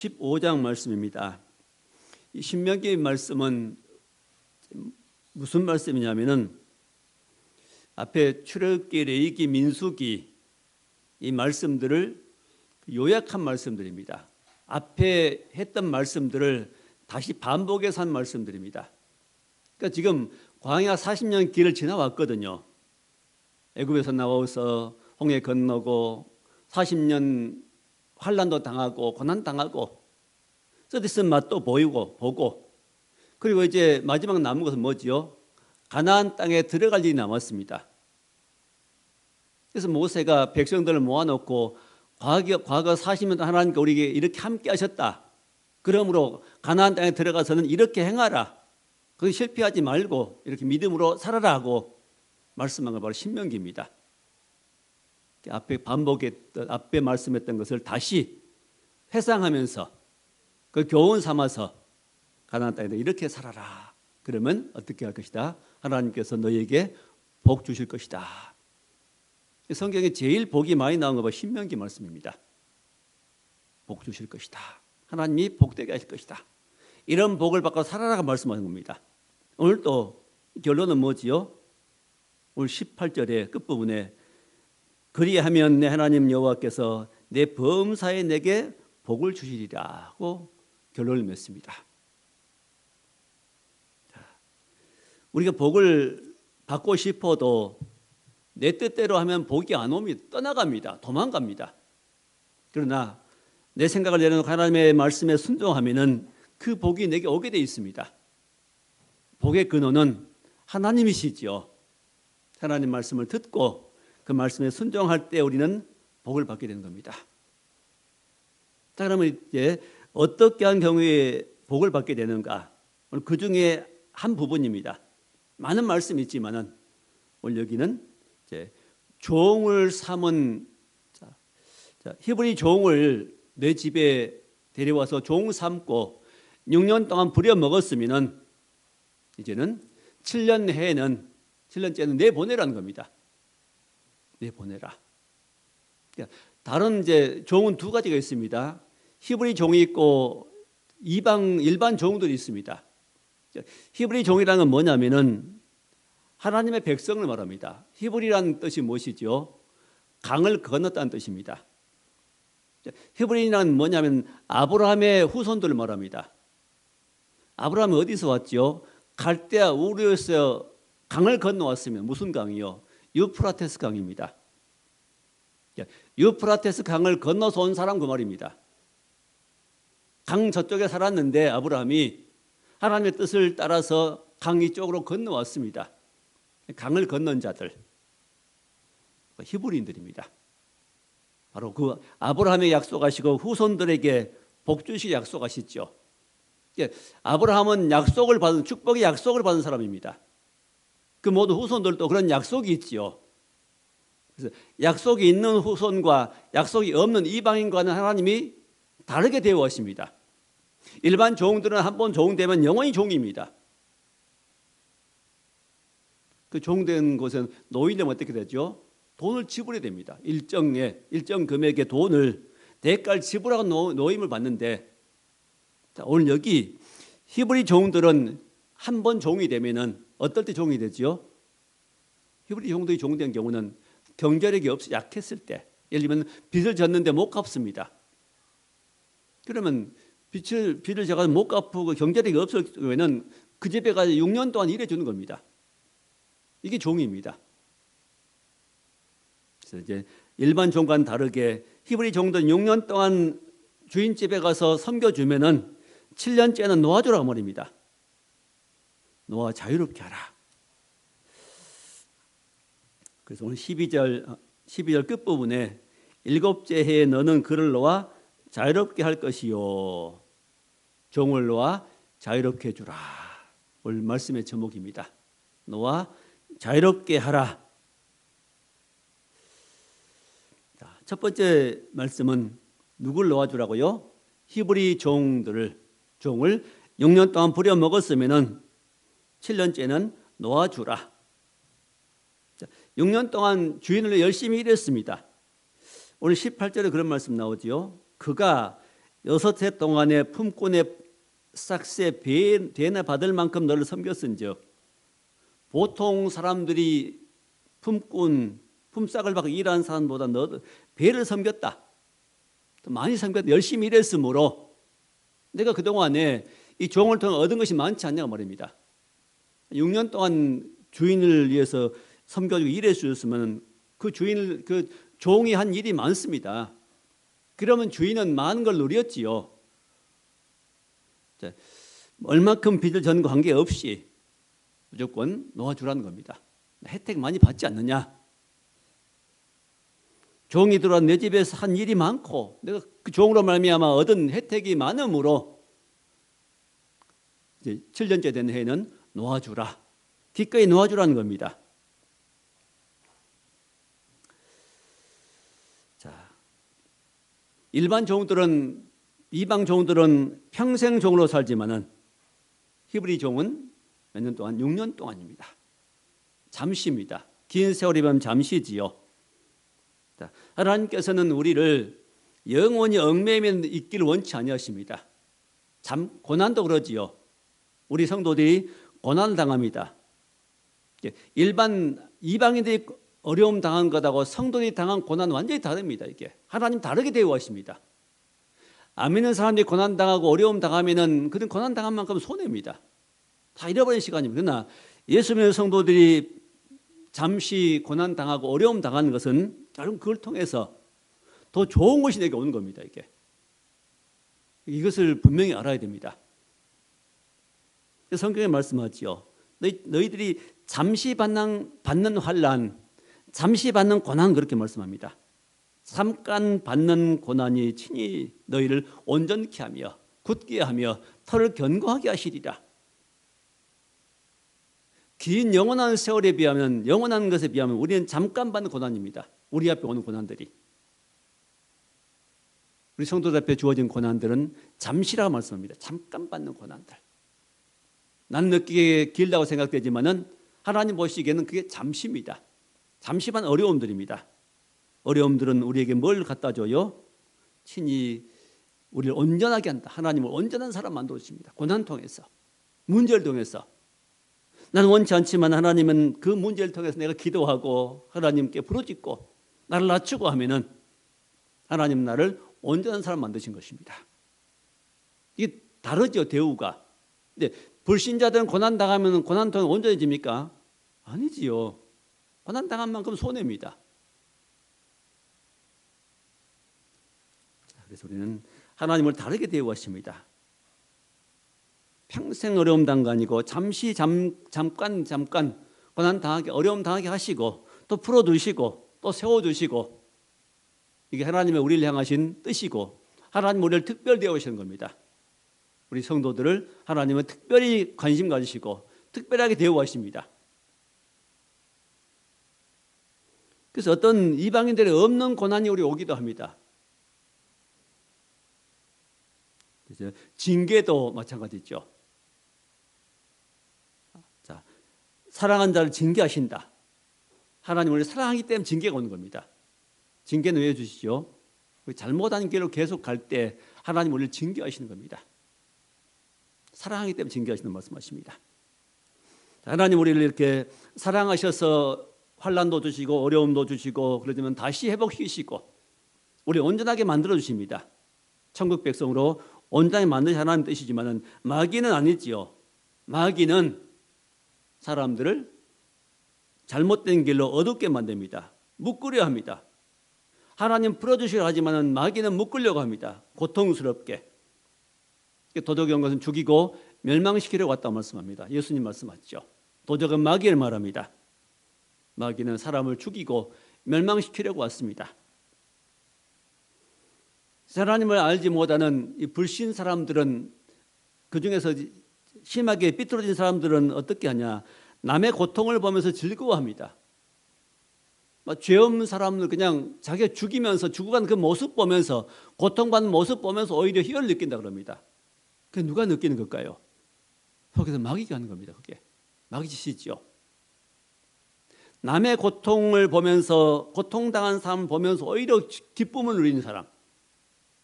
15장 말씀입니다. 이 신명기 말씀은 무슨 말씀이냐면은 앞에 출애굽기, 레위기, 민수기 이 말씀들을 요약한 말씀들입니다. 앞에 했던 말씀들을 다시 반복해서 한 말씀들입니다. 그러니까 지금 광야 40년 길을 지나왔거든요. 애굽에서 나와서 홍해 건너고 40년 환난도 당하고 고난 당하고 쓰디쓴 맛도 보고 그리고 이제 마지막 남은 것은 뭐지요? 가나안 땅에 들어갈 일이 남았습니다. 그래서 모세가 백성들을 모아놓고 과거 40년 동안 하나님께 우리에게 이렇게 함께 하셨다. 그러므로 가나안 땅에 들어가서는 이렇게 행하라. 거기 실패하지 말고 이렇게 믿음으로 살아라 하고 말씀한 건 바로 신명기입니다. 앞에 말씀했던 것을 다시 회상하면서 그 교훈 삼아서 가나안 땅에 이렇게 살아라. 그러면 어떻게 할 것이다? 하나님께서 너희에게 복 주실 것이다. 성경에 제일 복이 많이 나온 거 봐 신명기 말씀입니다. 복 주실 것이다. 하나님이 복되게 하실 것이다. 이런 복을 받고 살아라가 말씀하는 겁니다. 오늘 또 결론은 뭐지요? 오늘 18절의 끝부분에 그리하면 내 하나님 여호와께서 내 범사에 내게 복을 주시리라 고 결론을 맺습니다. 우리가 복을 받고 싶어도 내 뜻대로 하면 복이 안 옵니다. 떠나갑니다. 도망갑니다. 그러나 내 생각을 내려놓고 하나님의 말씀에 순종하면은 그 복이 내게 오게 돼 있습니다. 복의 근원은 하나님이시지요. 하나님 말씀을 듣고 그 말씀에 순종할 때 우리는 복을 받게 되는 겁니다. 자, 그러면 이제 어떻게 한 경우에 복을 받게 되는가? 오늘 그 중에 한 부분입니다. 많은 말씀이 있지만은 오늘 여기는 이제 종을 삼은 히브리 종을 내 집에 데려와서 종 삼고 6년 동안 부려 먹었으면은 이제는 7년째는 내보내라는 겁니다. 내보내라. 다른 이제 종은 두 가지가 있습니다. 히브리 종이 있고 일반 종들이 있습니다. 히브리 종이라는 건 뭐냐면은 하나님의 백성을 말합니다. 히브리라는 뜻이 무엇이죠? 강을 건넜다는 뜻입니다. 히브리인은 뭐냐면 아브라함의 후손들을 말합니다. 아브라함이 어디서 왔죠? 갈대아 우르에서 강을 건너왔으면 무슨 강이요? 유프라테스 강입니다. 유프라테스 강을 건너서 온 사람 그 말입니다. 강 저쪽에 살았는데 아브라함이 하나님의 뜻을 따라서 강 이쪽으로 건너왔습니다. 강을 건넌 자들 히브리인들입니다. 바로 그 아브라함의 약속하시고 후손들에게 복 주시기 약속하시죠. 아브라함은 축복의 약속을 받은 사람입니다. 그 모든 후손들도 그런 약속이 있지요. 그래서 약속이 있는 후손과 약속이 없는 이방인과는 하나님이 다르게 대우하십니다. 일반 종들은 한번 종되면 영원히 종입니다. 그 종된 곳은 노인되면 어떻게 되죠? 돈을 지불해야 됩니다. 일정 금액의 돈을 대가를 지불하고 노임을 받는데 오늘 여기 히브리 종들은 한 번 종이 되면은 어떨 때 종이 되죠? 히브리 종들이 종된 경우는 경제력이 약했을 때, 예를 들면 빚을 졌는데 못 갚습니다. 그러면 빚을 제가 못 갚고 경제력이 없을 경우에는 그 집에 가서 6년 동안 일해주는 겁니다. 이게 종입니다. 그래서 이제 일반 종과는 다르게 히브리 종들은 6년 동안 주인 집에 가서 섬겨주면은 7년째는 놓아주라고 말입니다. 놓아 자유롭게 하라. 그래서 오늘 12절 끝부분에 일곱째 해에 너는 그를 놓아 자유롭게 할 것이요 종을 놓아 자유롭게 해주라. 오늘 말씀의 제목입니다. 놓아 자유롭게 하라. 첫 번째 말씀은 누굴 놓아주라고요? 히브리 종을 6년 동안 부려 먹었으면은 7년째는 놓아주라. 6년 동안 주인을 열심히 일했습니다. 오늘 18절에 그런 말씀 나오지요. 그가 6해 동안에 품꾼의 싹새 배나 받을 만큼 너를 섬겼은즉 보통 사람들이 품꾼 품삯을 받고 일하는 사람보다 너 배를 섬겼다. 많이 섬겼다. 열심히 일했으므로 내가 그동안에 이 종을 통해 얻은 것이 많지 않냐고 말입니다. 6년 동안 주인을 위해서 섬겨주고 일해 주셨으면 그 종이 한 일이 많습니다. 그러면 주인은 많은 걸 누렸지요. 자, 얼마큼 빚을 졌는 거 관계없이 무조건 놓아주라는 겁니다. 혜택 많이 받지 않느냐? 종이 들어와 내 집에서 한 일이 많고 내가 그 종으로 말미암아 얻은 혜택이 많으므로 이제 7년째 된 해에는 놓아주라. 기꺼이 놓아주라는 겁니다. 자, 일반 종들은 이방 종들은 평생 종으로 살지만은 히브리 종은 몇 년 동안? 6년 동안입니다. 잠시입니다. 긴 세월이면 잠시지요. 하나님께서는 우리를 영원히 얽매이면 있기를 원치 아니하십니다. 고난도 그러지요. 우리 성도들이 고난을 당합니다. 일반 이방인들이 어려움 당한 것하고 성도들이 당한 고난은 완전히 다릅니다. 이게 하나님 다르게 대우하십니다. 안 믿는 사람들이 고난 당하고 어려움 당하면은 그는 고난 당한 만큼 손해입니다. 다 잃어버린 시간입니다. 그러나 예수 믿는 성도들이 잠시 고난 당하고 어려움 당하는 것은 결국 그걸 통해서 더 좋은 것이 내게 오는 겁니다. 이것을 분명히 알아야 됩니다. 성경에 말씀하지요. 너희들이 잠시 받는 환난, 잠시 받는 고난 그렇게 말씀합니다. 잠깐 받는 고난이 친히 너희를 온전케 하며 굳게 하며 털을 견고하게 하시리라. 긴 영원한 세월에 비하면 영원한 것에 비하면 우리는 잠깐 받는 고난입니다. 우리 앞에 오는 고난들이. 우리 성도들 앞에 주어진 고난들은 잠시라고 말씀합니다. 잠깐 받는 고난들. 난 느끼기에 길다고 생각되지만은 하나님 보시기에는 그게 잠시입니다. 잠시만 어려움들입니다. 어려움들은 우리에게 뭘 갖다 줘요? 친히 우리를 온전하게 한다. 하나님을 온전한 사람 만들어 주십니다. 고난 통해서, 문제를 통해서. 나는 원치 않지만 하나님은 그 문제를 통해서 내가 기도하고 하나님께 부르짖고 나를 낮추고 하면은 하나님 나를 온전한 사람 만드신 것입니다. 이게 다르죠, 대우가. 근데 불신자들은 고난 당하면 고난 통해 온전해집니까? 아니지요. 고난 당한 만큼 손해입니다. 그래서 우리는 하나님을 다르게 대우하십니다. 평생 어려움 당한 거 아니고 잠시 잠깐 고난 당하게 어려움 당하게 하시고 또 풀어두시고 또 세워두시고 이게 하나님의 우리를 향하신 뜻이고 하나님 우리를 특별히 대우하시는 겁니다. 우리 성도들을 하나님은 특별히 관심 가지시고 특별하게 대우하십니다. 그래서 어떤 이방인들이 없는 고난이 우리 오기도 합니다. 그래서 징계도 마찬가지죠. 자, 사랑한 자를 징계하신다. 하나님 우리를 사랑하기 때문에 징계가 오는 겁니다. 징계는 왜 주시죠? 잘못한 길로 계속 갈 때 하나님 우리를 징계하시는 겁니다. 사랑하기 때문에 징계하시는 말씀하십니다. 하나님 우리를 이렇게 사랑하셔서 환난도 주시고 어려움도 주시고 그러지만 다시 회복시키시고 우리 온전하게 만들어 주십니다. 천국 백성으로 온전하게 만드시 하나님 뜻이지만은 마귀는 아니지요. 마귀는 사람들을 잘못된 길로 어둡게 만듭니다. 묶으려 합니다. 하나님 풀어주시려 하지만은 마귀는 묶으려고 합니다. 고통스럽게. 도적이 온 것은 죽이고 멸망시키려고 왔다고 말씀합니다. 예수님 말씀하시죠. 도적은 마귀를 말합니다. 마귀는 사람을 죽이고 멸망시키려고 왔습니다. 하나님을 알지 못하는 이 불신 사람들은 그중에서 심하게 삐뚤어진 사람들은 어떻게 하냐? 남의 고통을 보면서 즐거워합니다. 죄 없는 사람을 그냥 자기가 죽이면서 죽어가는 그 모습 보면서 고통받는 모습 보면서 오히려 희열을 느낀다 그럽니다. 그게 누가 느끼는 걸까요? 거기서 마귀가 하는 겁니다. 그게 마귀 짓이죠. 남의 고통을 보면서 고통당한 사람을 보면서 오히려 기쁨을 누리는 사람,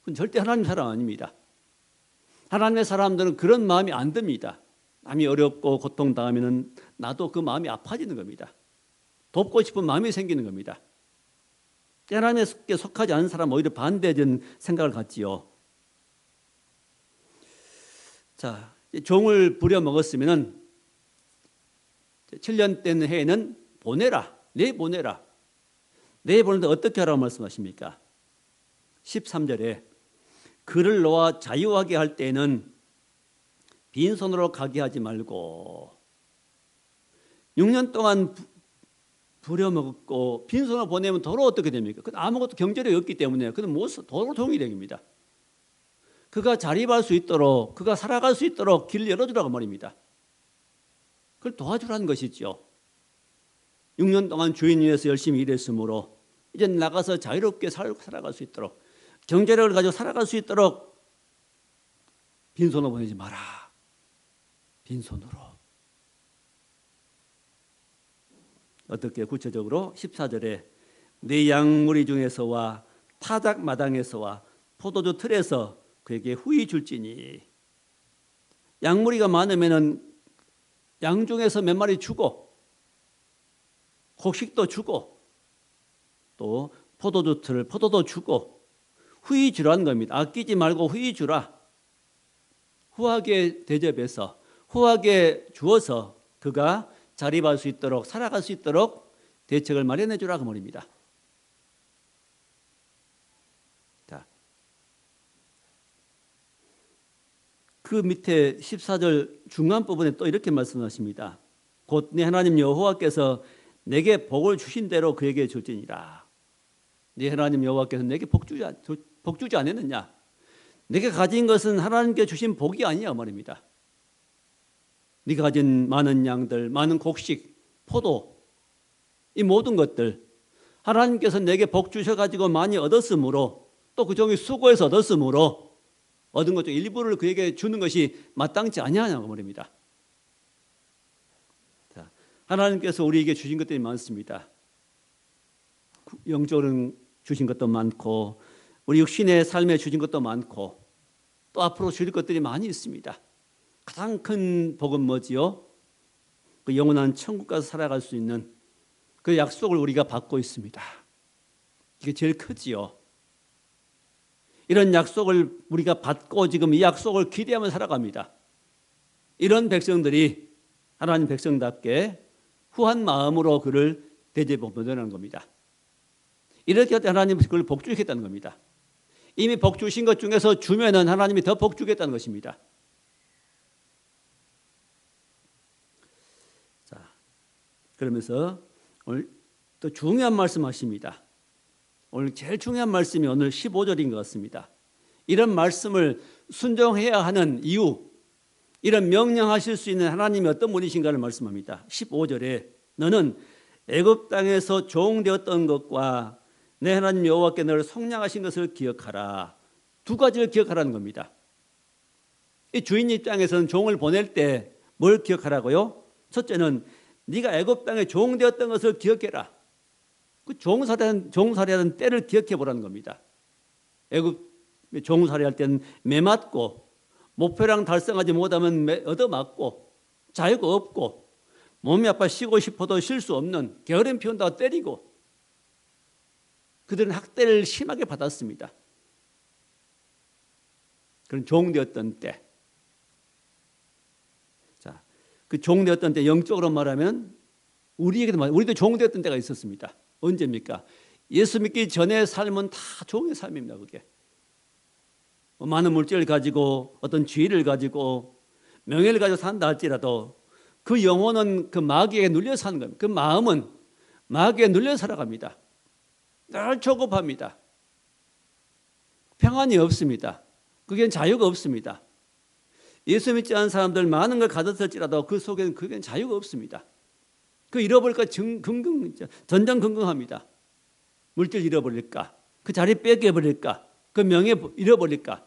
그건 절대 하나님 사람 아닙니다. 하나님의 사람들은 그런 마음이 안 듭니다. 남이 어렵고 고통당하면 나도 그 마음이 아파지는 겁니다. 돕고 싶은 마음이 생기는 겁니다. 하나님께 속하지 않은 사람은 오히려 반대적인 생각을 갖지요. 자, 종을 부려먹었으면 7년 된 해에는 보내라. 내보내라. 내보내는데 어떻게 하라고 말씀하십니까? 13절에 그를 놓아 자유하게 할 때에는 빈손으로 가게 하지 말고 6년 동안 부려먹었고 빈손으로 보내면 도로 어떻게 됩니까? 그건 아무것도 경제력이 없기 때문에 그건 도로 동일행입니다. 그가 자립할 수 있도록 그가 살아갈 수 있도록 길을 열어주라고 말입니다. 그걸 도와주라는 것이죠. 6년 동안 주인 위해서 열심히 일했으므로 이제 나가서 자유롭게 살아갈 수 있도록 경제력을 가지고 살아갈 수 있도록 빈손으로 보내지 마라. 빈손으로. 어떻게 구체적으로 14절에 네 양무리 중에서와 타작 마당에서와 포도주 틀에서 그에게 후히 줄지니 양무리가 많으면은 양 중에서 몇 마리 주고 곡식도 주고 또 포도주 틀 포도도 주고 후히 주라는 겁니다. 아끼지 말고 후히 주라. 후하게 대접해서 후하게 주어서 그가 자립할 수 있도록 살아갈 수 있도록 대책을 마련해 주라고 말입니다. 자, 그 밑에 14절 중간 부분에 또 이렇게 말씀하십니다. 곧 네 하나님 여호와께서 내게 복을 주신 대로 그에게 줄지니라. 네 하나님 여호와께서 내게 복 주지 않았느냐? 내게 가진 것은 하나님께 주신 복이 아니야 말입니다. 네가 가진 많은 양들, 많은 곡식, 포도 이 모든 것들 하나님께서 내게 복 주셔가지고 많이 얻었으므로 또 그 종이 수고해서 얻었으므로 얻은 것 중 일부를 그에게 주는 것이 마땅치 아니하냐고 말입니다. 자, 하나님께서 우리에게 주신 것들이 많습니다. 영적으로 주신 것도 많고 우리 육신의 삶에 주신 것도 많고 또 앞으로 주실 것들이 많이 있습니다. 가장 큰 복은 뭐지요? 그 영원한 천국 가서 살아갈 수 있는 그 약속을 우리가 받고 있습니다. 이게 제일 크지요. 이런 약속을 우리가 받고 지금 이 약속을 기대하며 살아갑니다. 이런 백성들이 하나님 백성답게 후한 마음으로 그를 대접하는 겁니다. 이렇게 할 때 하나님은 그걸 복 주겠다는 겁니다. 이미 복 주신 것 중에서 주면은 하나님이 더 복 주겠다는 것입니다. 자, 그러면서 오늘 또 중요한 말씀하십니다. 오늘 제일 중요한 말씀이 오늘 15절인 것 같습니다. 이런 말씀을 순종해야 하는 이유, 이런 명령하실 수 있는 하나님이 어떤 분이신가를 말씀합니다. 15절에 너는 애굽 땅에서 종되었던 것과 내 하나님 여호와께 너를 속량하신 것을 기억하라. 두 가지를 기억하라는 겁니다. 이 주인 입장에서는 종을 보낼 때 뭘 기억하라고요? 첫째는 네가 애굽 땅에 종되었던 것을 기억해라. 그 종살이하는 때를 기억해 보라는 겁니다. 애굽 종살이할 때는 매맞고 목표량 달성하지 못하면 얻어맞고 자유가 없고 몸이 아파 쉬고 싶어도 쉴 수 없는 게으름 피운다고 때리고 그들은 학대를 심하게 받았습니다. 그런 종되었던 때. 자, 그 종되었던 때 영적으로 말하면 우리도 종되었던 때가 있었습니다. 언제입니까? 예수 믿기 전의 삶은 다 종의 삶입니다. 그게 많은 물질을 가지고 어떤 지위를 가지고 명예를 가지고 산다 할지라도 그 영혼은 그 마귀에게 눌려 사는 겁니다. 그 마음은 마귀에 눌려 살아갑니다. 늘 조급합니다. 평안이 없습니다. 그게 자유가 없습니다. 예수 믿지 않은 사람들 많은 걸 가졌을지라도 그 속에는 그게 자유가 없습니다. 그 잃어버릴까 전전긍긍합니다. 물질 잃어버릴까? 그 자리 뺏겨버릴까? 그 명예 잃어버릴까?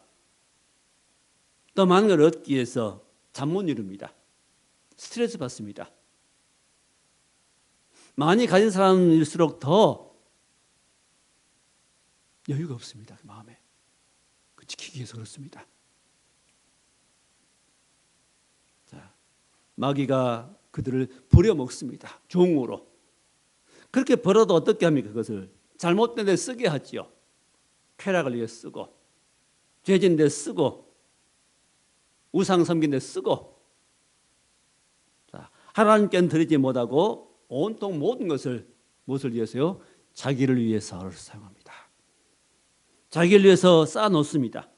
더 많은 걸 얻기 위해서 잠 못 이룹니다. 스트레스 받습니다. 많이 가진 사람일수록 더 여유가 없습니다. 그 마음에. 지키기 위해서 그렇습니다. 자, 마귀가 그들을 부려먹습니다. 종으로. 그렇게 벌어도 어떻게 합니까? 그것을 잘못된 데 쓰게 하지요. 쾌락을 위해 쓰고, 죄진 데 쓰고, 우상 섬긴 데 쓰고, 자, 하나님께는 드리지 못하고 온통 모든 것을 무엇을 위해서요? 자기를 위해서 사용합니다. 자기를 위해서 쌓아놓습니다.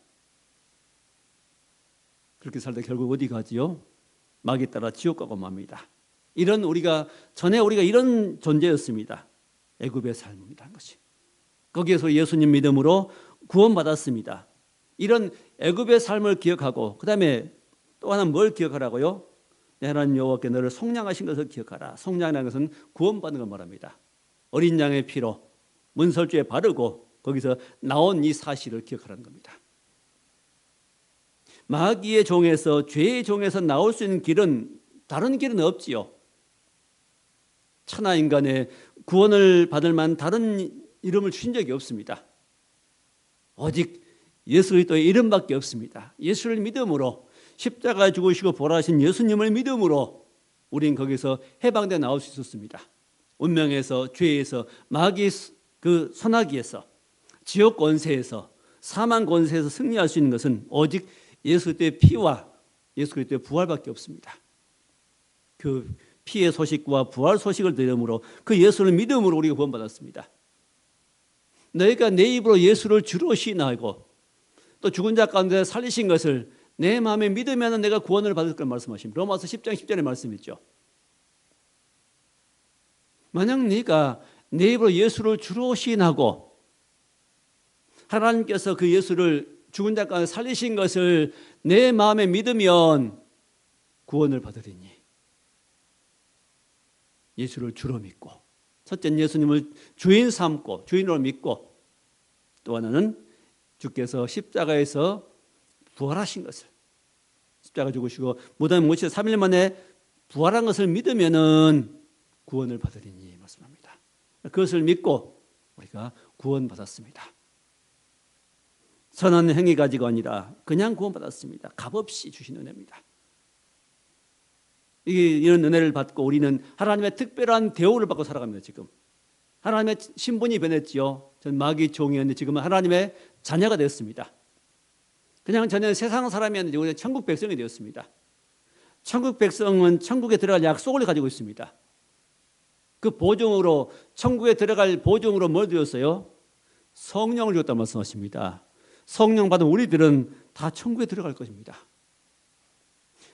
그렇게 살다 결국 어디 가지요? 마귀 따라 지옥 가고 맙니다. 이런 전에 우리가 이런 존재였습니다. 애굽의 삶입니다. 것이. 거기에서 예수님 믿음으로 구원받았습니다. 이런 애굽의 삶을 기억하고 그다음에 또 하나 뭘 기억하라고요? 하나님 여호와께 너를 속량하신 것을 기억하라. 속량이라는 것은 구원받는 걸 말합니다. 어린 양의 피로 문설주에 바르고 거기서 나온 이 사실을 기억하라는 겁니다. 마귀의 종에서 죄의 종에서 나올 수 있는 길은 다른 길은 없지요. 천하 인간의 구원을 받을 만한 다른 이름을 주신 적이 없습니다. 오직 예수 그리스도의 이름밖에 없습니다. 예수를 믿음으로 십자가에 죽으시고 부활하신 예수님을 믿음으로 우린 거기서 해방돼 나올 수 있었습니다. 운명에서 죄에서 마귀의 그 선악기에서 지옥 권세에서 사망 권세에서 승리할 수 있는 것은 오직 예수 그리스도의 피와 예수 그리스도의 부활밖에 없습니다. 그 피의 소식과 부활 소식을 들음으로 그 예수를 믿음으로 우리가 구원받았습니다. 너희가 내 입으로 예수를 주로 시인하고 또 죽은 자 가운데 살리신 것을 내 마음에 믿으면 내가 구원을 받을 걸 말씀하십니다. 로마서 10장 10절의 말씀 있죠. 만약 네가 내 입으로 예수를 주로 시인하고 하나님께서 그 예수를 죽은 자 가운데 살리신 것을 내 마음에 믿으면 구원을 받으리니. 예수를 주로 믿고 첫째는 예수님을 주인 삼고 주인으로 믿고 또 하나는 주께서 십자가에서 부활하신 것을 십자가 죽으시고 무덤에 묻히셔 3일 만에 부활한 것을 믿으면은 구원을 받으리니 말씀합니다. 그것을 믿고 우리가 구원받았습니다. 선한 행위 가지고 아니라 그냥 구원받았습니다. 값없이 주신 은혜입니다. 이런 은혜를 받고 우리는 하나님의 특별한 대우를 받고 살아갑니다. 지금 하나님의 신분이 변했지요. 전 마귀 종이었는데 지금은 하나님의 자녀가 되었습니다. 그냥 전에는 세상 사람이었는데 우리는 천국 백성이 되었습니다. 천국 백성은 천국에 들어갈 약속을 가지고 있습니다. 그 보증으로 천국에 들어갈 보증으로 뭘 드렸어요? 성령을 줬다고 말씀하십니다. 성령 받은 우리들은 다 천국에 들어갈 것입니다.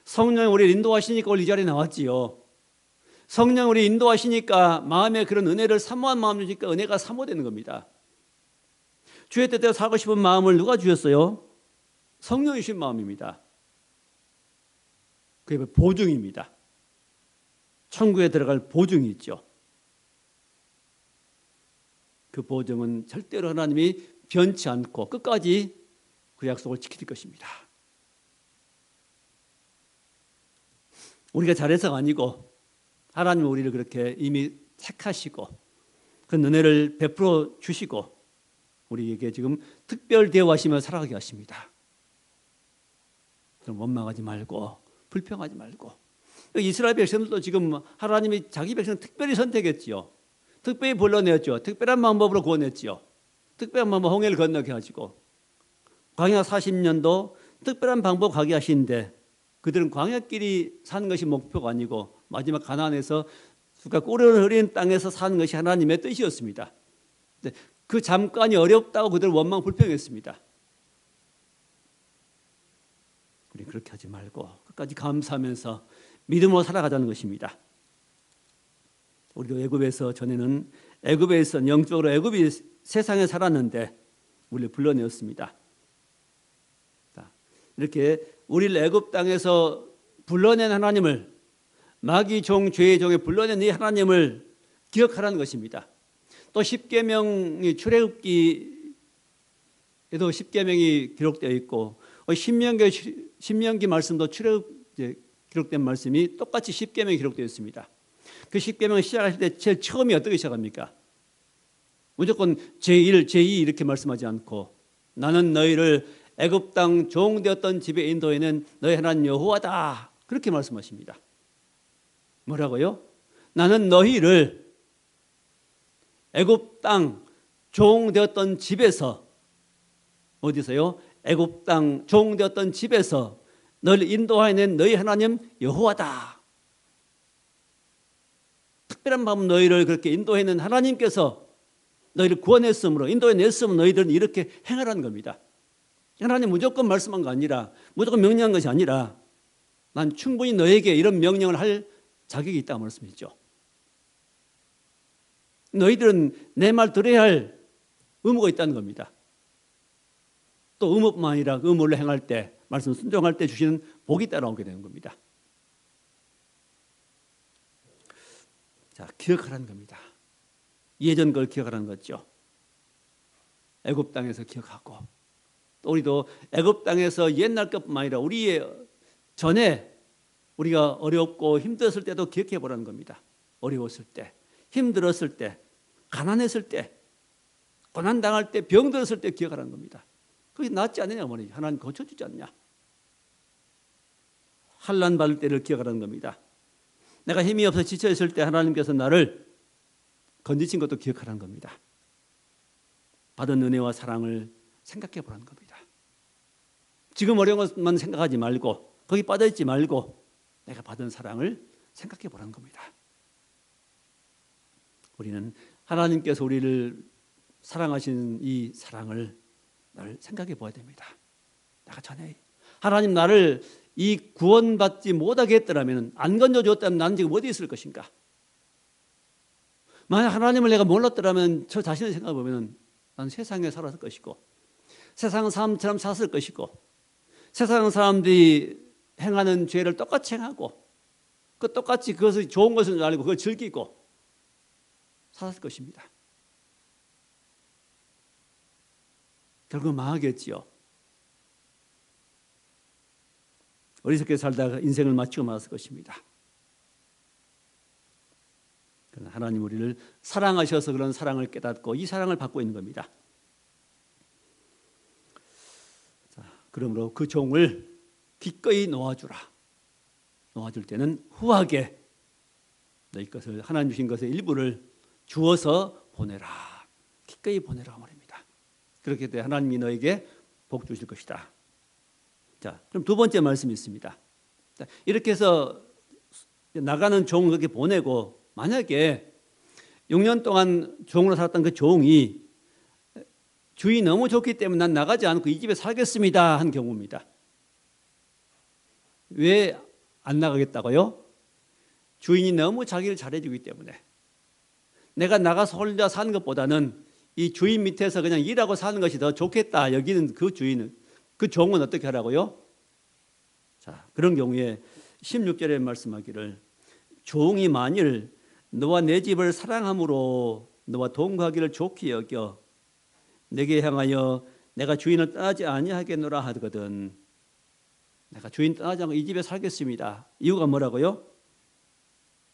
성령이 우리를 인도하시니까 오늘 이 자리에 나왔지요. 성령 우리 인도하시니까 마음에 그런 은혜를 사모한 마음 주니까 은혜가 사모되는 겁니다. 주의 뜻대로 살고 싶은 마음을 누가 주셨어요? 성령이 주신 마음입니다. 그게 보증입니다. 천국에 들어갈 보증이 있죠. 그 보증은 절대로 하나님이 변치 않고 끝까지 그 약속을 지킬 것입니다. 우리가 잘해서가 아니고 하나님은 우리를 그렇게 이미 택하시고 그 은혜를 베풀어 주시고 우리에게 지금 특별 대우하시며 살아가게 하십니다. 그럼 원망하지 말고 불평하지 말고 이스라엘 백성들도 지금 하나님이 자기 백성을 특별히 선택했지요. 특별히 불러냈죠. 특별한 방법으로 구원했지요. 특별한 방법 홍해를 건너게 하시고 광야 40년도 특별한 방법 가게 하시는데 그들은 광야길이 사는 것이 목표가 아니고 마지막 가나안에서 꿀을 흐린 땅에서 사는 것이 하나님의 뜻이었습니다. 그 잠깐이 어렵다고 그들은 원망 불평했습니다. 우리 그렇게 하지 말고 끝까지 감사하면서 믿음으로 살아가자는 것입니다. 우리도 애굽에서 전에는 애굽에서 영적으로 애굽이 세상에 살았는데 우리를 불러내었습니다. 이렇게 우리를 애굽 땅에서 불러낸 하나님을 마귀 종 죄의 종에 불러낸 이 하나님을 기억하라는 것입니다. 또 십계명이 출애굽기에도 십계명이 기록되어 있고 신명기 말씀도 출애굽 기록된 말씀이 똑같이 십계명이 기록되어 있습니다. 그 십계명을 시작하실 때 제일 처음이 어떻게 시작합니까? 무조건 제1, 제2 이렇게 말씀하지 않고 나는 너희를 애굽 땅 종되었던 집에 인도해낸 너희 하나님 여호와다. 그렇게 말씀하십니다. 뭐라고요? 나는 너희를 애굽 땅 종되었던 집에서, 어디서요? 애굽 땅 종되었던 집에서 너희를 인도해낸 너희 하나님 여호와다. 특별한 밤 너희를 그렇게 인도해낸 하나님께서 너희를 구원했으므로, 인도해냈으므로 너희들은 이렇게 행하라는 겁니다. 하나님 무조건 말씀한 거 아니라, 무조건 명령한 것이 아니라, 난 충분히 너에게 이런 명령을 할 자격이 있다고 말씀했죠. 너희들은 내 말 들어야 할 의무가 있다는 겁니다. 또 의무뿐만 아니라 그 의무를 행할 때, 말씀 순종할 때 주시는 복이 따라오게 되는 겁니다. 자, 기억하라는 겁니다. 예전 걸 기억하라는 거죠. 애굽 땅에서 기억하고, 또 우리도 애굽 땅에서 옛날 것뿐만 아니라 우리의 전에 우리가 어렵고 힘들었을 때도 기억해 보라는 겁니다. 어려웠을 때, 힘들었을 때, 가난했을 때, 고난당할 때, 병들었을 때 기억하라는 겁니다. 그게 낫지 않느냐 말이죠. 하나님 고쳐주지 않냐. 환난 받을 때를 기억하라는 겁니다. 내가 힘이 없어 지쳐있을 때 하나님께서 나를 건지신 것도 기억하라는 겁니다. 받은 은혜와 사랑을 생각해 보라는 겁니다. 지금 어려운 것만 생각하지 말고, 거기 빠져있지 말고 내가 받은 사랑을 생각해 보라는 겁니다. 우리는 하나님께서 우리를 사랑하신 이 사랑을 늘 생각해 보아야 됩니다. 내가 전에 하나님 나를 이 구원받지 못하게 했더라면, 안 건져줬다면 나는 지금 어디 있을 것인가? 만약 하나님을 내가 몰랐더라면 저 자신을 생각해 보면 난 세상에 살았을 것이고, 세상 사람처럼 샀을 것이고, 세상 사람들이 행하는 죄를 똑같이 행하고, 그 똑같이 그것이 좋은 것인 줄 알고 그걸 즐기고 살았을 것입니다. 결국 망하겠지요. 어리석게 살다가 인생을 마치고 말았을 것입니다. 그러나 하나님 우리를 사랑하셔서 그런 사랑을 깨닫고 이 사랑을 받고 있는 겁니다. 자, 그러므로 그 종을 기꺼이 놓아주라. 놓아줄 때는 후하게 너희 것을, 하나님 주신 것의 일부를 주어서 보내라. 기꺼이 보내라 말입니다. 그렇게 돼 하나님이 너에게 복 주실 것이다. 자, 그럼 두 번째 말씀이 있습니다. 자, 이렇게 해서 나가는 종을 그렇게 보내고, 만약에 6년 동안 종으로 살았던 그 종이 주인이 너무 좋기 때문에 난 나가지 않고 이 집에 살겠습니다 한 경우입니다. 왜 안 나가겠다고요? 주인이 너무 자기를 잘해주기 때문에. 내가 나가서 혼자 사는 것보다는 이 주인 밑에서 그냥 일하고 사는 것이 더 좋겠다 여기는 그 주인은, 그 종은 어떻게 하라고요? 자, 그런 경우에 16절에 말씀하기를, 종이 만일 너와 내 집을 사랑함으로 너와 동거하기를 좋게 여겨 내게 향하여 내가 주인을 떠나지 아니하겠노라 하거든. 내가 주인 떠나지 않고 이 집에 살겠습니다. 이유가 뭐라고요?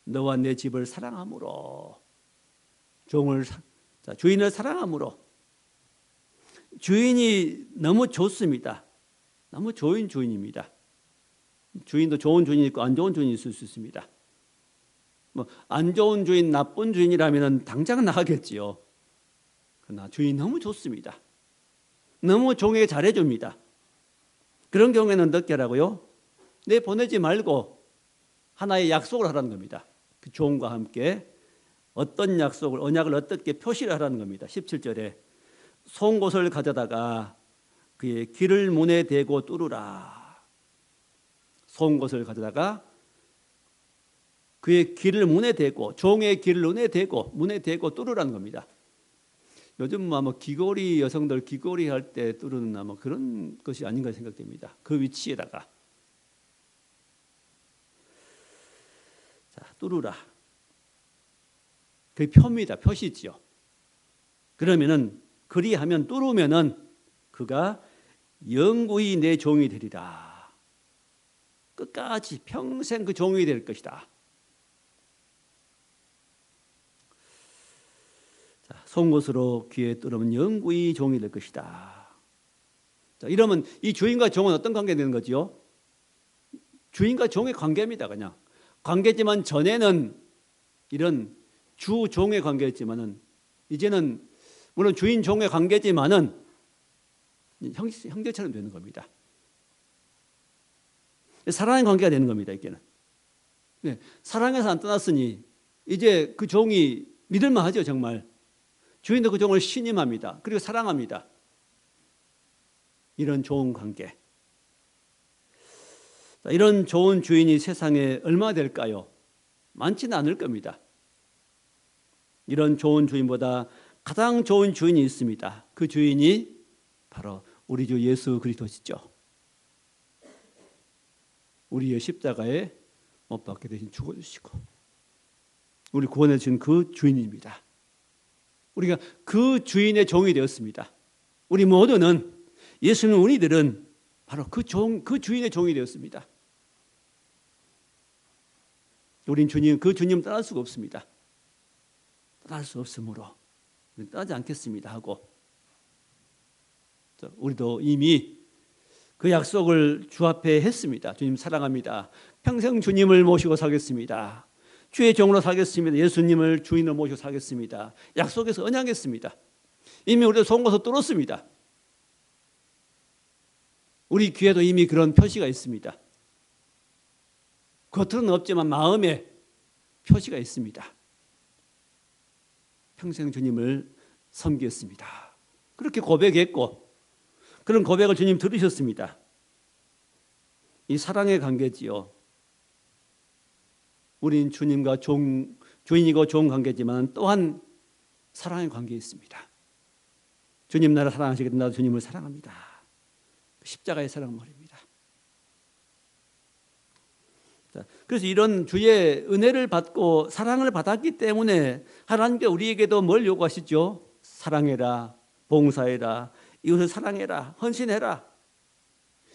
너와 내 집을 사랑함으로. 주인을 사랑함으로. 주인이 너무 좋습니다. 너무 좋은 주인입니다. 주인도 좋은 주인이 있고 안 좋은 주인이 있을 수 있습니다. 안 좋은 주인, 나쁜 주인이라면 당장 나가겠지요. 그러나 주인이 너무 좋습니다. 너무 종에게 잘해줍니다. 그런 경우에는 어떻게 하라고요? 내 보내지 말고 하나의 약속을 하라는 겁니다. 그 종과 함께 어떤 약속을, 언약을 어떻게 표시를 하라는 겁니다. 17절에 송곳을 가져다가 그의 귀를 문에 대고 뚫으라. 송곳을 가져다가 그의 귀를 문에 대고, 종의 귀를 문에 대고 뚫으라는 겁니다. 요즘 아마 귀걸이, 여성들 귀걸이 할 때 뚫는 아마 그런 것이 아닌가 생각됩니다. 그 위치에다가. 자, 뚫으라. 그게 표입니다. 표시지요. 그러면은, 그리하면, 뚫으면은 그가 영구히 내 종이 되리라. 끝까지 평생 그 종이 될 것이다. 송곳으로 귀에 뚫으면 영구히 종이 될 것이다. 이러면 이 주인과 종은 어떤 관계 되는 거죠? 주인과 종의 관계입니다. 그냥 관계지만 전에는 이런 주 종의 관계였지만은 이제는 물론 주인 종의 관계지만은 형제처럼 되는 겁니다. 사랑의 관계가 되는 겁니다. 이게는 사랑에서 안 떠났으니 이제 그 종이 믿을만 하죠. 정말 주인도 그 종을 신임합니다. 그리고 사랑합니다. 이런 좋은 관계, 이런 좋은 주인이 세상에 얼마나 될까요? 많지는 않을 겁니다. 이런 좋은 주인보다 가장 좋은 주인이 있습니다. 그 주인이 바로 우리 주 예수 그리스도시죠. 우리의 십자가에 못 박게 대신 죽어주시고 우리 구원해 주신 그 주인입니다. 우리가 그 주인의 종이 되었습니다. 우리 모두는 예수는 우리들은 바로 그 주인의 종이 되었습니다. 우린 그 주님 떠날 수가 없습니다. 떠날 수 없으므로 떠나지 않겠습니다 하고 우리도 이미 그 약속을 주 앞에 했습니다. 주님 사랑합니다. 평생 주님을 모시고 살겠습니다. 주의 종으로 살겠습니다. 예수님을 주인으로 모시고 살겠습니다. 약속에서 언약했습니다. 이미 우리도 송곳을 뚫었습니다. 우리 귀에도 이미 그런 표시가 있습니다. 겉으로는 없지만 마음에 표시가 있습니다. 평생 주님을 섬기겠습니다. 그렇게 고백했고 그런 고백을 주님 들으셨습니다. 이 사랑의 관계지요. 우린 주님과 주인이고 좋은 관계지만 또한 사랑의 관계에 있습니다. 주님 나를 사랑하시겠다. 나도 주님을 사랑합니다. 십자가의 사랑 말입니다. 그래서 이런 주의 은혜를 받고 사랑을 받았기 때문에 하나님께 우리에게도 뭘 요구하시죠? 사랑해라, 봉사해라, 이웃을 사랑해라, 헌신해라.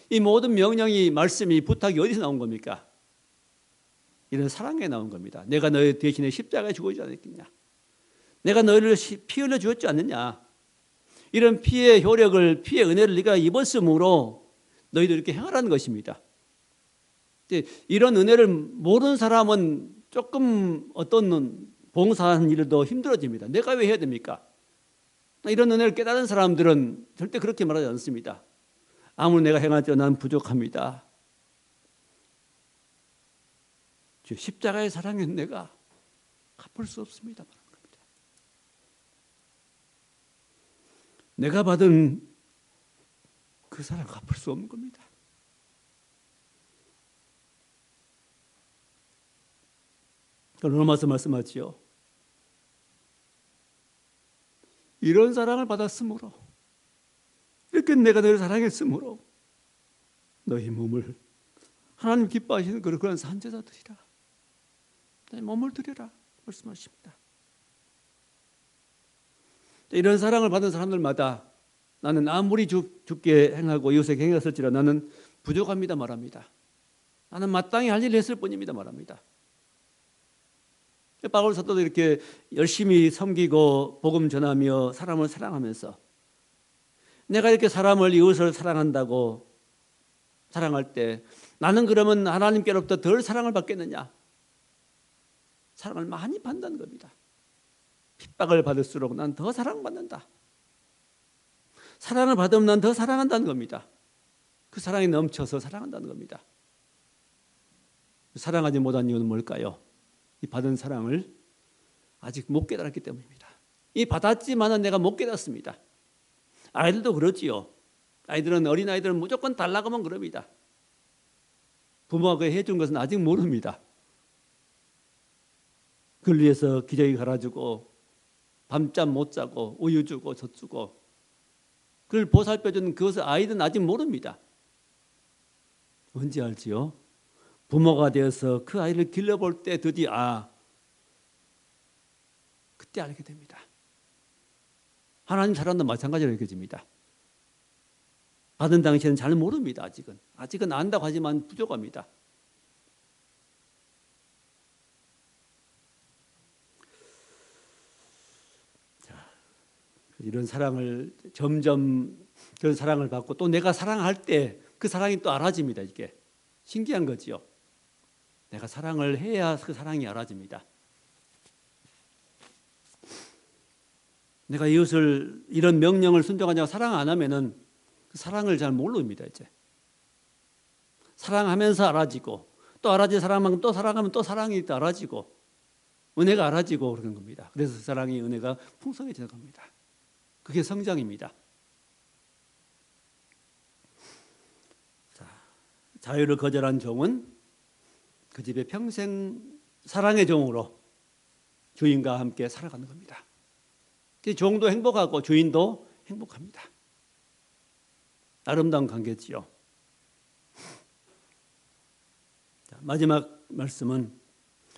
이 모든 명령이 말씀이 부탁이 어디서 나온 겁니까? 이런 사랑에 나온 겁니다. 내가 너희 대신에 십자가에 죽어주지 않았겠냐? 내가 너희를 피 흘려 주었지 않느냐? 이런 피의 효력을, 피의 은혜를 네가 입었으므로 너희도 이렇게 행하라는 것입니다. 이런 은혜를 모르는 사람은 조금 어떤 봉사하는 일도 힘들어집니다. 내가 왜 해야 됩니까? 이런 은혜를 깨달은 사람들은 절대 그렇게 말하지 않습니다. 아무리 내가 행하지 난 부족합니다. 십자가의 사랑에 내가 갚을 수 없습니다. 내가 받은 그 사랑 갚을 수 없는 겁니다. 로마서 말씀하지요. 이런 사랑을 받았으므로 이렇게 내가 너를 사랑했으므로 너희 몸을 하나님 기뻐하시는 그런 산제사 드리라. 너희 몸을 드려라 말씀하십니다. 이런 사랑을 받은 사람들마다 나는 아무리 주께 행하고 이웃에게 행했을지라 나는 부족합니다 말합니다. 나는 마땅히 할 일을 했을 뿐입니다 말합니다. 바울 사도도 이렇게 열심히 섬기고 복음 전하며 사람을 사랑하면서 내가 이렇게 사람을 이웃을 사랑한다고 사랑할 때 나는 그러면 하나님께로부터 덜 사랑을 받겠느냐? 사랑을 많이 받는다는 겁니다. 핍박을 받을수록 난 더 사랑받는다. 사랑을 받으면 난 더 사랑한다는 겁니다. 그 사랑이 넘쳐서 사랑한다는 겁니다. 사랑하지 못한 이유는 뭘까요? 이 받은 사랑을 아직 못 깨달았기 때문입니다. 이 받았지만은 내가 못 깨닫습니다. 아이들도 그렇지요. 어린아이들은 무조건 달라고 하면 그럽니다. 부모가 해준 것은 아직 모릅니다. 그걸 위해서 기저귀 갈아주고 밤잠 못 자고 우유 주고 젖 주고 그걸 보살펴주는 그것을 아이들은 아직 모릅니다. 언제 알지요? 부모가 되어서 그 아이를 길러볼 때 드디어 그때 알게 됩니다. 하나님 사랑도 마찬가지로 느껴집니다. 받은 당시에는 잘 모릅니다. 아직은 안다고 하지만 부족합니다. 이런 사랑을 점점 그런 사랑을 받고 또 내가 사랑할 때 그 사랑이 또 알아집니다. 이게 신기한 거지요. 내가 사랑을 해야 그 사랑이 알아집니다. 내가 이웃을 이런 명령을 순종하냐고 사랑 안 하면은 그 사랑을 잘 모릅니다. 이제 사랑하면서 알아지고 또 알아진 사랑만큼 또 사랑하면 또 사랑이 또 알아지고 은혜가 알아지고 그러는 겁니다. 그래서 그 사랑이 은혜가 풍성해지는 겁니다. 그게 성장입니다. 자유를 거절한 종은 그 집에 평생 사랑의 종으로 주인과 함께 살아가는 겁니다. 종도 행복하고 주인도 행복합니다. 아름다운 관계지요. 마지막 말씀은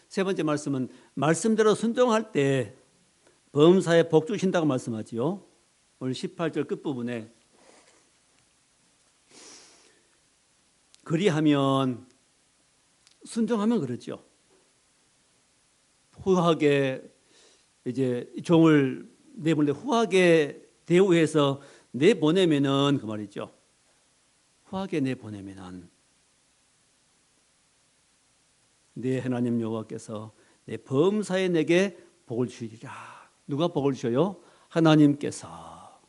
세 번째 말씀은 말씀대로 순종할 때 범사에 복 주신다고 말씀하지요. 오늘 18절 끝부분에 그리하면 순종하면 그렇죠. 후하게 이제 종을 내보낼 때 후하게 대우해서 내보내면은 그 말이죠. 후하게 내보내면은 내 하나님 여호와께서 내 범사에 내게 복을 주시리라. 누가 복을 주셔요? 하나님께서.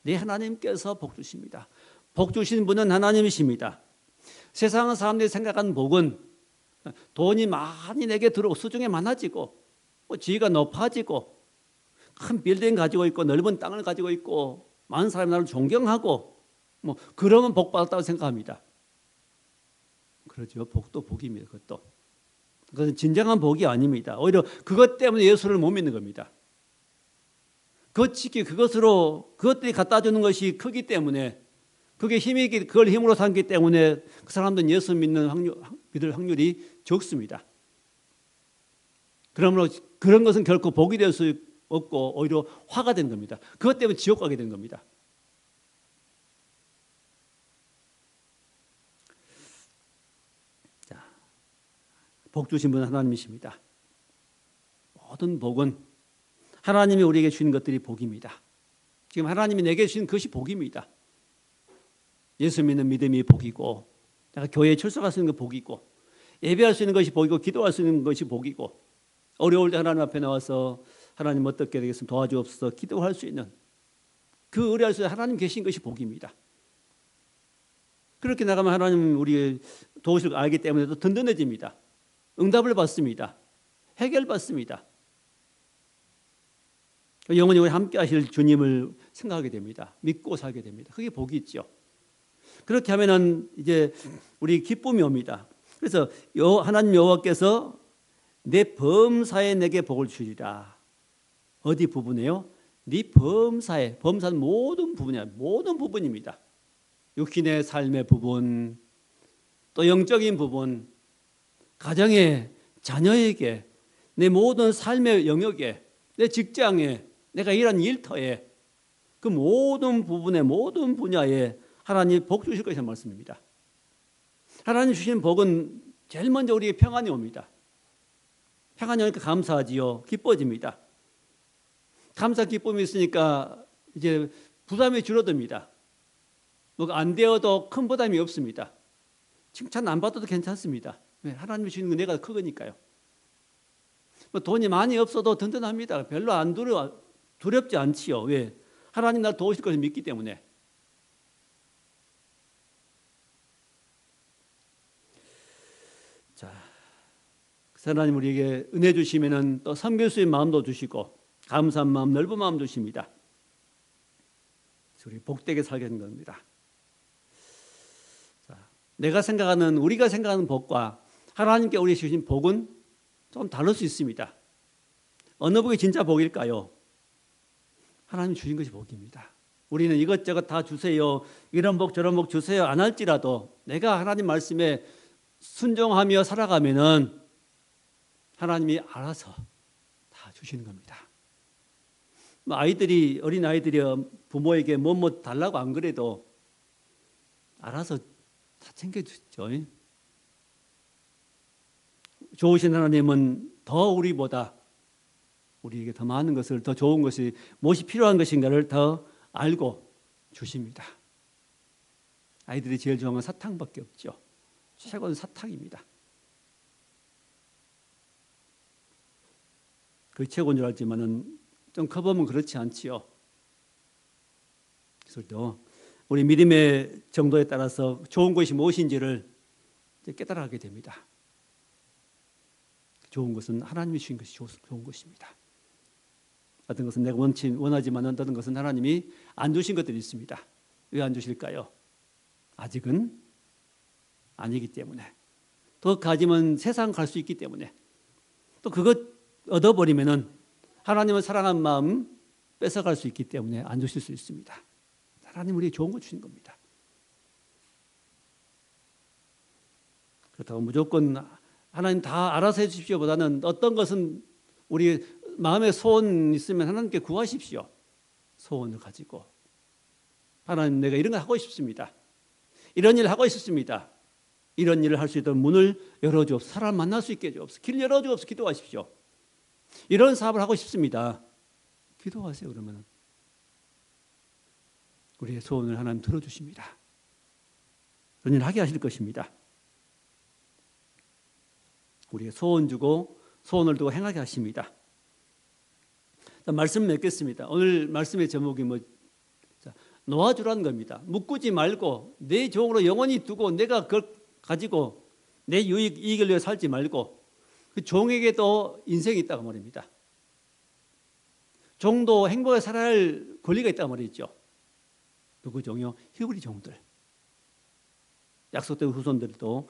내 하나님께서 복 주십니다. 복 주신 분은 하나님이십니다. 세상 사람들이 생각하는 복은 돈이 많이 내게 들어오고 수중에 많아지고 지위가 높아지고 큰 빌딩 가지고 있고 넓은 땅을 가지고 있고 많은 사람이 나를 존경하고 그러면 복 받았다고 생각합니다. 그렇죠. 복도 복입니다. 그것은 진정한 복이 아닙니다. 오히려 그것 때문에 예수를 못 믿는 겁니다. 그것들이 갖다 주는 것이 크기 때문에 그걸 힘으로 삼기 때문에 그 사람들은 예수 믿을 확률이 적습니다. 그러므로 그런 것은 결코 복이 될 수 없고 오히려 화가 되는 겁니다. 그것 때문에 지옥 가게 되는 겁니다. 자, 복 주신 분은 하나님이십니다. 모든 복은 하나님이 우리에게 주신 것들이 복입니다. 지금 하나님이 내게 주신 것이 복입니다. 예수 믿는 믿음이 복이고 내가 교회에 출석할 수 있는 게 복이고 예배할 수 있는 것이 복이고 기도할 수 있는 것이 복이고 어려울 때 하나님 앞에 나와서 하나님 어떻게 되겠으면 도와주옵소서 기도할 수 있는 그 의뢰할 수 있는 하나님 계신 것이 복입니다. 그렇게 나가면 하나님 우리 도우실 걸 알기 때문에 또 든든해집니다. 응답을 받습니다. 해결받습니다. 영원히 우리 함께 하실 주님을 생각하게 됩니다. 믿고 살게 됩니다. 그게 복이 있죠. 그렇게 하면은 이제 우리 기쁨이 옵니다. 그래서 하나님 여호와께서 내 범사에 내게 복을 주리라. 어디 부분에요? 네 범사에. 범사는 모든 부분이야. 모든 부분입니다. 육신의 삶의 부분, 또 영적인 부분, 가정에, 자녀에게, 내 모든 삶의 영역에, 내 직장에, 내가 일하는 일터에, 그 모든 부분에, 모든 분야에 하나님 복 주실 것이라는 말씀입니다. 하나님 주신 복은 제일 먼저 우리에게 평안이 옵니다. 평안이 오니까 감사하지요. 기뻐집니다. 감사 기쁨이 있으니까 이제 부담이 줄어듭니다. 뭐가 안 되어도 큰 부담이 없습니다. 칭찬 안 받아도 괜찮습니다. 하나님이 주신 은혜가 크니까요. 돈이 많이 없어도 든든합니다. 별로 안 두렵지 않지요. 왜? 하나님 날 도우실 것을 믿기 때문에. 자, 하나님 우리에게 은혜 주시면은 또 섬길 수 있는 마음도 주시고 감사한 마음, 넓은 마음 주십니다. 우리 복되게 살게 된 겁니다. 자, 우리가 생각하는 복과 하나님께 우리 주신 복은 좀 다를 수 있습니다. 어느 복이 진짜 복일까요? 하나님 주신 것이 복입니다. 우리는 이것저것 다 주세요. 이런 복 저런 복 주세요. 안 할지라도 내가 하나님 말씀에 순종하며 살아가면은 하나님이 알아서 다 주시는 겁니다. 어린 아이들이 부모에게 뭐 달라고 안 그래도 알아서 다 챙겨주죠. 좋으신 하나님은 더 우리보다 우리에게 더 많은 것을, 더 좋은 것이 무엇이 필요한 것인가를 더 알고 주십니다. 아이들이 제일 좋아하는 건 사탕밖에 없죠. 최고는 사탕입니다. 그 최고인 줄 알지만은 좀 커보면 그렇지 않지요. 그래서 우리 믿음의 정도에 따라서 좋은 것이 무엇인지를 깨달아가게 됩니다. 좋은 것은 하나님이 주신 것이 좋은 것입니다. 어떤 것은 내가 원하지만 어떤 것은 하나님이 안 주신 것들이 있습니다. 왜 안 주실까요? 아직은 아니기 때문에. 더 가지면 세상 갈 수 있기 때문에. 또 그것 얻어버리면은 하나님을 사랑하는 마음 뺏어갈 수 있기 때문에 안 주실 수 있습니다. 하나님 우리에게 좋은 거 주신 겁니다. 그렇다고 무조건 하나님 다 알아서 해주십시오 보다는 어떤 것은 우리 마음에 소원 있으면 하나님께 구하십시오. 소원을 가지고. 하나님 내가 이런 거 하고 싶습니다. 이런 일을 하고 싶습니다. 이런 일을 할 수 있도록 문을 열어주옵소서. 사람 만날 수 있게 해주옵소서. 길 열어주옵소서. 기도하십시오. 이런 사업을 하고 싶습니다. 기도하세요. 그러면 우리의 소원을 하나님 들어주십니다. 그런 일을 하게 하실 것입니다. 우리의 소원 주고 소원을 두고 행하게 하십니다. 자, 말씀 맺겠습니다. 오늘 말씀의 제목이 놓아주라는 겁니다. 묶지 말고 내 종으로 영원히 두고 내가 그걸 가지고 내 이익을 위해 살지 말고 그 종에게도 인생이 있다고 말입니다. 종도 행복하게 살아야 할 권리가 있다고 말이죠. 누구 종이요? 히브리 종들. 약속된 후손들도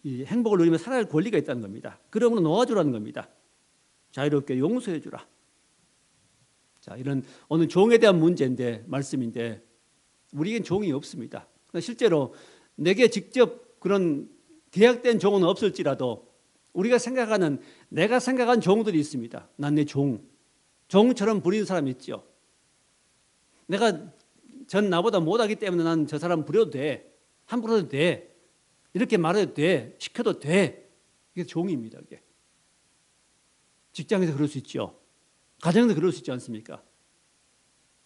이 행복을 누리며 살아야 할 권리가 있다는 겁니다. 그러므로 놓아주라는 겁니다. 자유롭게 용서해 주라. 자, 이런 오늘 종에 대한 문제인데 말씀인데 우리에겐 종이 없습니다. 실제로 내게 직접 그런 계약된 종은 없을지라도 우리가 생각하는 내가 생각한 종들이 있습니다. 난 내 종처럼 부리는 사람이 있죠. 내가 전 나보다 못하기 때문에 난 저 사람 부려도 돼. 함부로 해도 돼. 이렇게 말해도 돼. 시켜도 돼. 이게 종입니다. 이게. 직장에서 그럴 수 있죠. 가정에서 그럴 수 있지 않습니까?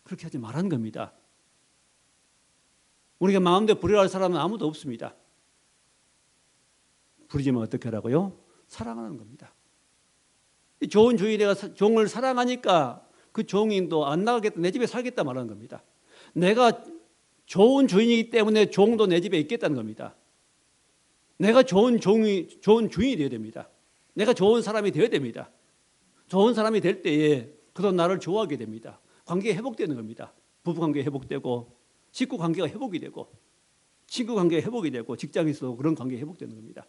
그렇게 하지 말라는 겁니다. 우리가 마음대로 부려야 할 사람은 아무도 없습니다. 부리지만 어떻게 하라고요? 사랑하는 겁니다. 좋은 주인이 내가 종을 사랑하니까 그 종인도 안 나가겠다, 내 집에 살겠다 말하는 겁니다. 내가 좋은 주인이기 때문에 종도 내 집에 있겠다는 겁니다. 내가 좋은 주인이 되어야 됩니다. 내가 좋은 사람이 되어야 됩니다. 좋은 사람이 될 때에 그도 나를 좋아하게 됩니다. 관계가 회복되는 겁니다. 부부관계가 회복되고 식구관계가 회복이 되고 친구관계가 회복이 되고 직장에서도 그런 관계가 회복되는 겁니다.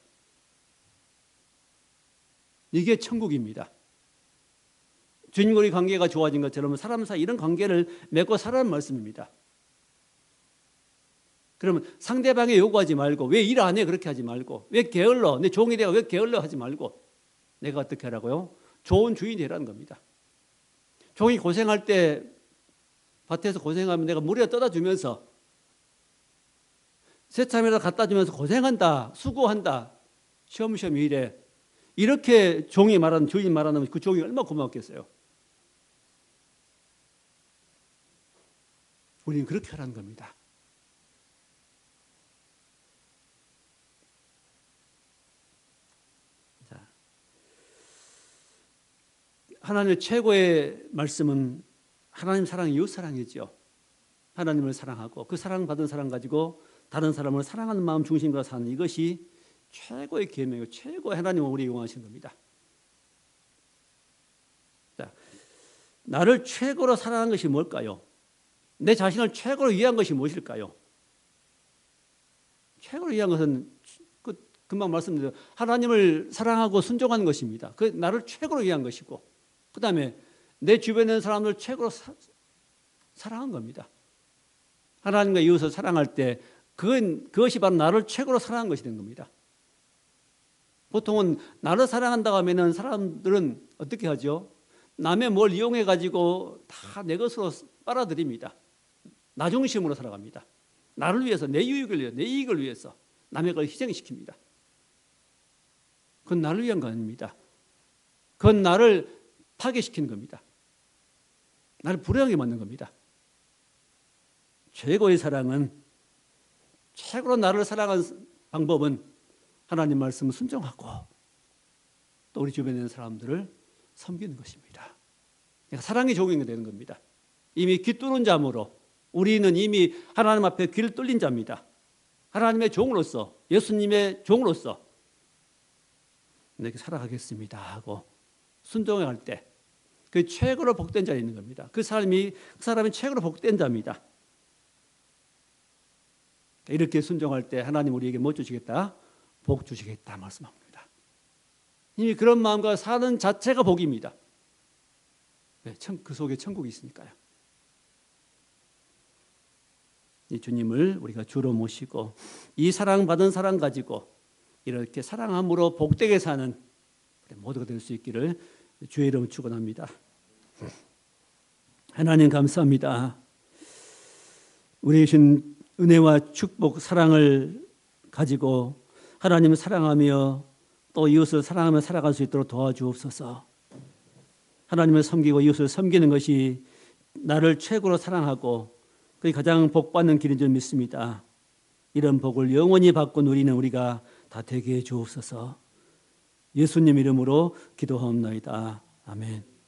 이게 천국입니다. 주님과의 관계가 좋아진 것처럼 사람 사이 이런 관계를 맺고 살아라는 말씀입니다. 그러면 상대방에 요구하지 말고 왜 일 안 해? 그렇게 하지 말고 왜 게을러? 내 종이 되어 왜 게을러? 하지 말고 내가 어떻게 하라고요? 좋은 주인이 되라는 겁니다. 종이 고생할 때 밭에서 고생하면 내가 물에 떠다 주면서 새참에다 갖다 주면서 고생한다, 수고한다, 쉬엄쉬엄 일해. 이렇게 종이 말하는 주인이 말하는 그 종이 얼마나 고맙겠어요. 우리는 그렇게 하라는 겁니다. 자, 하나님의 최고의 말씀은 하나님 사랑, 이웃 사랑이죠. 하나님을 사랑하고 그 사랑받은 사랑 가지고 다른 사람을 사랑하는 마음 중심으로 사는 이것이 최고의 계명이고 최고의 하나님을 우리에게 원하시는 겁니다. 자, 나를 최고로 사랑하는 것이 뭘까요? 내 자신을 최고로 위한 것이 무엇일까요? 최고로 위한 것은 금방 말씀드린 하나님을 사랑하고 순종하는 것입니다. 그 나를 최고로 위한 것이고 그 다음에 내 주변에 있는 사람을 최고로 사랑한 겁니다. 하나님과 이웃을 사랑할 때 그것이 바로 나를 최고로 사랑한 것이 된 겁니다. 보통은 나를 사랑한다고 하면 사람들은 어떻게 하죠? 남의 뭘 이용해 가지고 다 내 것으로 빨아들입니다. 나 중심으로 살아갑니다. 나를 위해서, 내 유익을 위해서, 내 이익을 위해서 남의 걸 희생시킵니다. 그건 나를 위한 거 아닙니다. 그건 나를 파괴시키는 겁니다. 나를 불행하게 만든 겁니다. 최고의 사랑은 최고로 나를 사랑하는 방법은 하나님 말씀을 순종하고 또 우리 주변에 있는 사람들을 섬기는 것입니다. 그러니까 사랑의 종이 되는 겁니다. 이미 귀 뚫은 자므로 우리는 이미 하나님 앞에 귀를 뚫린 자입니다. 하나님의 종으로서, 예수님의 종으로서 이렇게 살아가겠습니다 하고 순종할 때 그 최고로 복된 자에 있는 겁니다. 그 사람이 최고로 복된 자입니다. 이렇게 순종할 때 하나님 우리에게 뭐 주시겠다? 복 주시겠다 말씀합니다. 이미 그런 마음과 사는 자체가 복입니다. 그 속에 천국이 있으니까요. 이 주님을 우리가 주로 모시고 이 사랑받은 사랑 가지고 이렇게 사랑함으로 복되게 사는 모두가 될 수 있기를 주의 이름으로 축원합니다. 하나님 감사합니다. 우리 주신 은혜와 축복, 사랑을 가지고 하나님을 사랑하며 또 이웃을 사랑하며 살아갈 수 있도록 도와주옵소서. 하나님을 섬기고 이웃을 섬기는 것이 나를 최고로 사랑하고 그게 가장 복받는 길인 줄 믿습니다. 이런 복을 영원히 받고 누리는 우리가 다 되게 해 주옵소서. 예수님 이름으로 기도하옵나이다. 아멘.